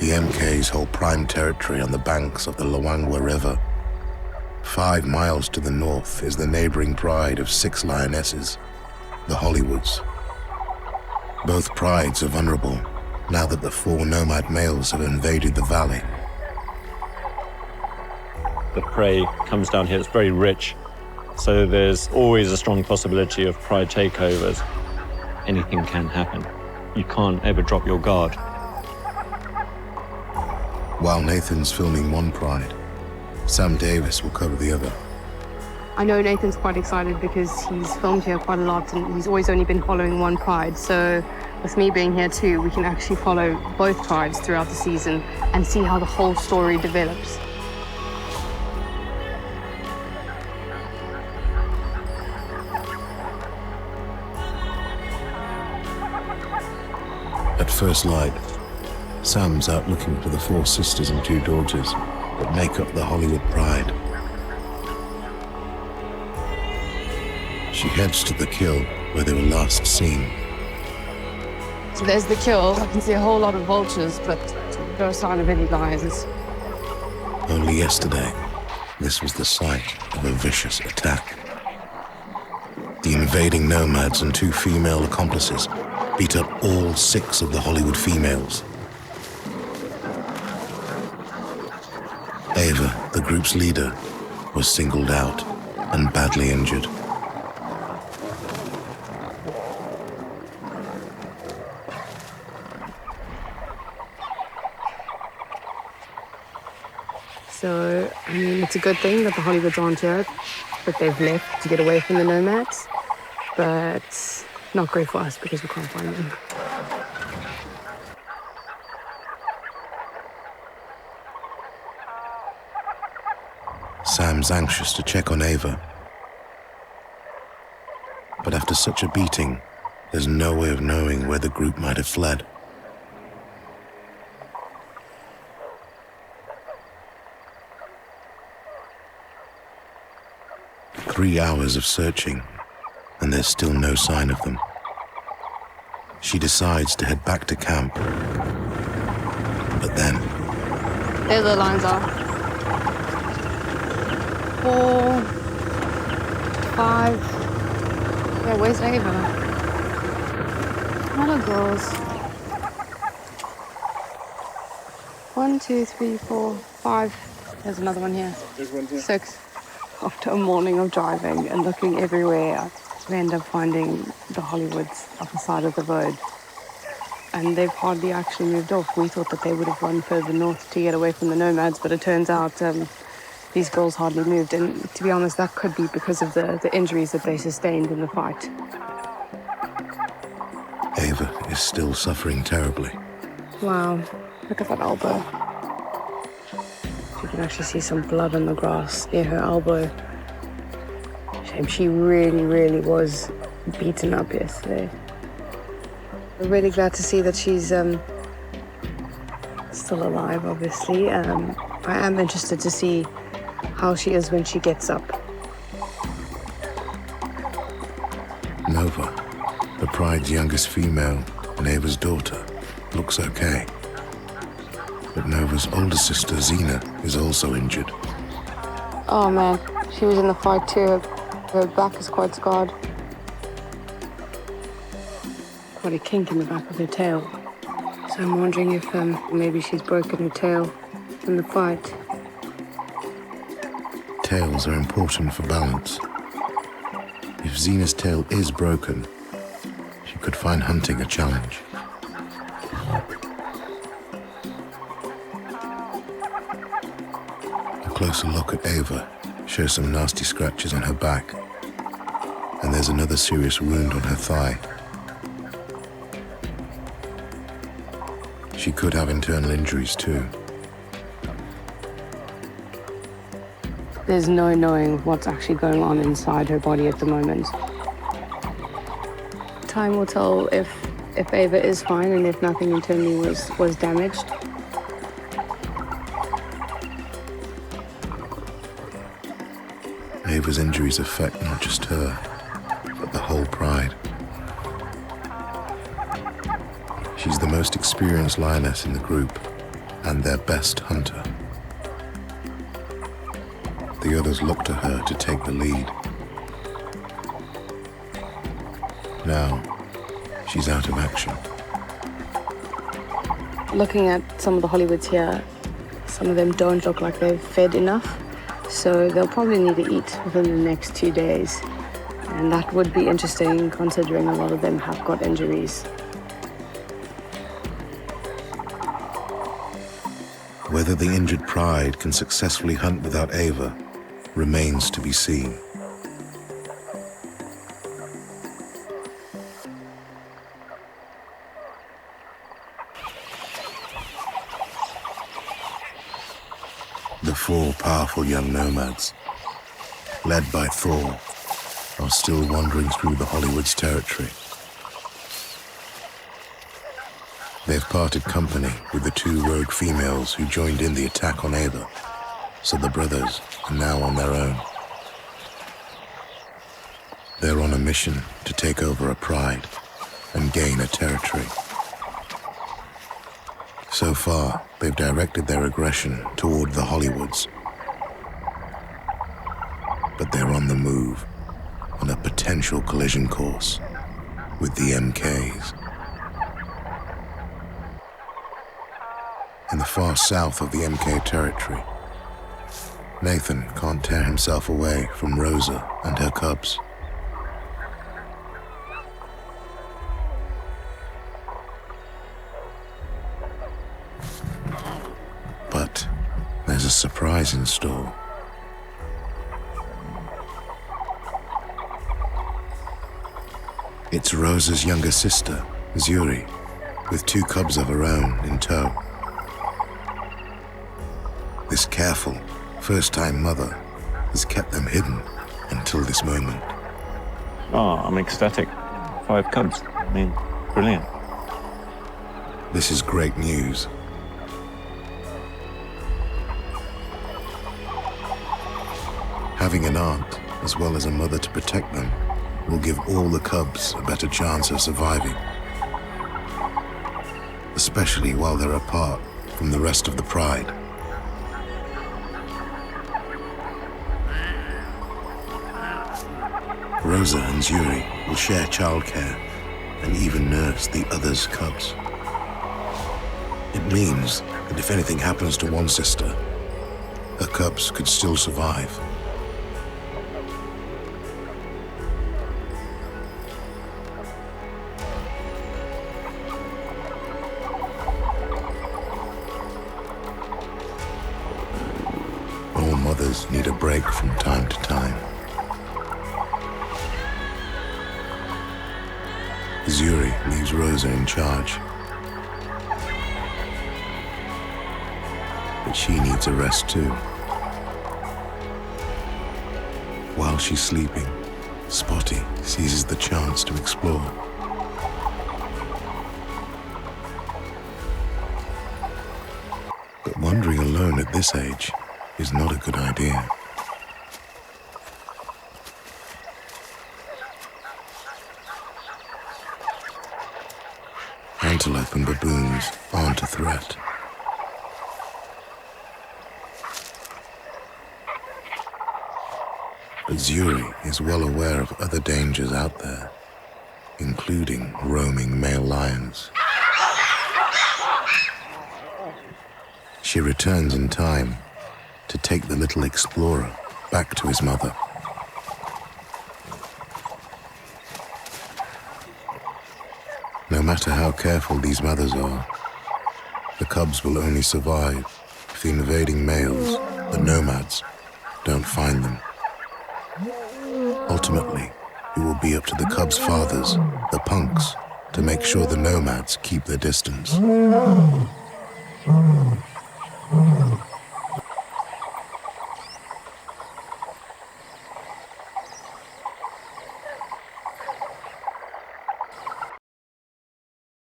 The MKs hold prime territory on the banks of the Luangwa River. 5 miles to the north is the neighboring pride of 6 lionesses, the Hollywoods. Both prides are vulnerable now that the 4 nomad males have invaded the valley. The prey comes down here, it's very rich, so there's always a strong possibility of pride takeovers. Anything can happen. You can't ever drop your guard. While Nathan's filming one pride, Sam Davis will cover the other. I know Nathan's quite excited because he's filmed here quite a lot and he's always only been following one pride. So with me being here too, we can actually follow both prides throughout the season and see how the whole story develops. At first light, Sam's out looking for the 4 sisters and 2 daughters that make up the Hollywood Pride. She heads to the kill where they were last seen. So there's the kill. I can see a whole lot of vultures, but no sign of any lions. Only yesterday, this was the site of a vicious attack. The invading nomads and 2 female accomplices beat up all 6 of the Hollywood females. Ava, the group's leader, was singled out and badly injured. So, I mean, it's a good thing that the Hollywoods aren't here, that they've left to get away from the nomads, but not great for us because we can't find them. Sam's anxious to check on Ava. But after such a beating, there's no way of knowing where the group might have fled. Three hours of searching, and there's still no sign of them. She decides to head back to camp. But then... There the lines are. 4, 5. Yeah, where's Ava? Hello, girls. 1, 2, 3, 4, 5. There's another one here. There's one here. 6. After a morning of driving and looking everywhere, we end up finding the Hollywoods up the side of the road. And they've hardly actually moved off. We thought that they would have run further north to get away from the nomads, but it turns out these girls hardly moved. And to be honest, that could be because of the injuries that they sustained in the fight. Ava is still suffering terribly. Wow, look at that elbow. You can actually see some blood on the grass near her elbow. Shame, she really, really was beaten up yesterday. We're really glad to see that she's still alive, obviously. I am interested to see how she is when she gets up. Nova, the pride's youngest female and Ava's daughter, looks okay. But Nova's older sister, Zena, is also injured. Oh man, she was in the fight too. Her back is quite scarred. Quite a kink in the back of her tail. So I'm wondering if maybe she's broken her tail in the fight. Tails are important for balance. If Zena's tail is broken, she could find hunting a challenge. A closer look at Ava shows some nasty scratches on her back, and there's another serious wound on her thigh. She could have internal injuries too. There's no knowing what's actually going on inside her body at the moment. Time will tell if Ava is fine and if nothing internally was damaged. Ava's injuries affect not just her, but the whole pride. She's the most experienced lioness in the group, and their best hunter. The others look to her to take the lead. Now, she's out of action. Looking at some of the Hollywoods here, some of them don't look like they've fed enough, so they'll probably need to eat within the next 2 days. And that would be interesting considering a lot of them have got injuries. Whether the injured pride can successfully hunt without Ava remains to be seen. The 4 powerful young nomads, led by Thor, are still wandering through the Hollywoods territory. They've parted company with the 2 rogue females who joined in the attack on Ava, so the brothers are now on their own. They're on a mission to take over a pride and gain a territory. So far, they've directed their aggression toward the Hollywoods. But they're on the move, on a potential collision course with the MKs. In the far south of the MK territory, Nathan can't tear himself away from Rosa and her cubs. But there's a surprise in store. It's Rosa's younger sister, Zuri, with 2 cubs of her own in tow. This careful, first-time mother has kept them hidden until this moment. Oh, I'm ecstatic. 5 cubs. I mean, brilliant. This is great news. Having an aunt, as well as a mother to protect them, will give all the cubs a better chance of surviving. Especially while they're apart from the rest of the pride. Rosa and Zuri will share childcare and even nurse the others' cubs. It means that if anything happens to one sister, her cubs could still survive. All mothers need a break from time to time. Zuri leaves Rosa in charge. But she needs a rest too. While she's sleeping, Spotty seizes the chance to explore. But wandering alone at this age is not a good idea. Antelope and baboons aren't a threat. But Zuri is well aware of other dangers out there, including roaming male lions. She returns in time to take the little explorer back to his mother. No matter how careful these mothers are, the cubs will only survive if the invading males, the nomads, don't find them. Ultimately, it will be up to the cubs' fathers, the punks, to make sure the nomads keep their distance.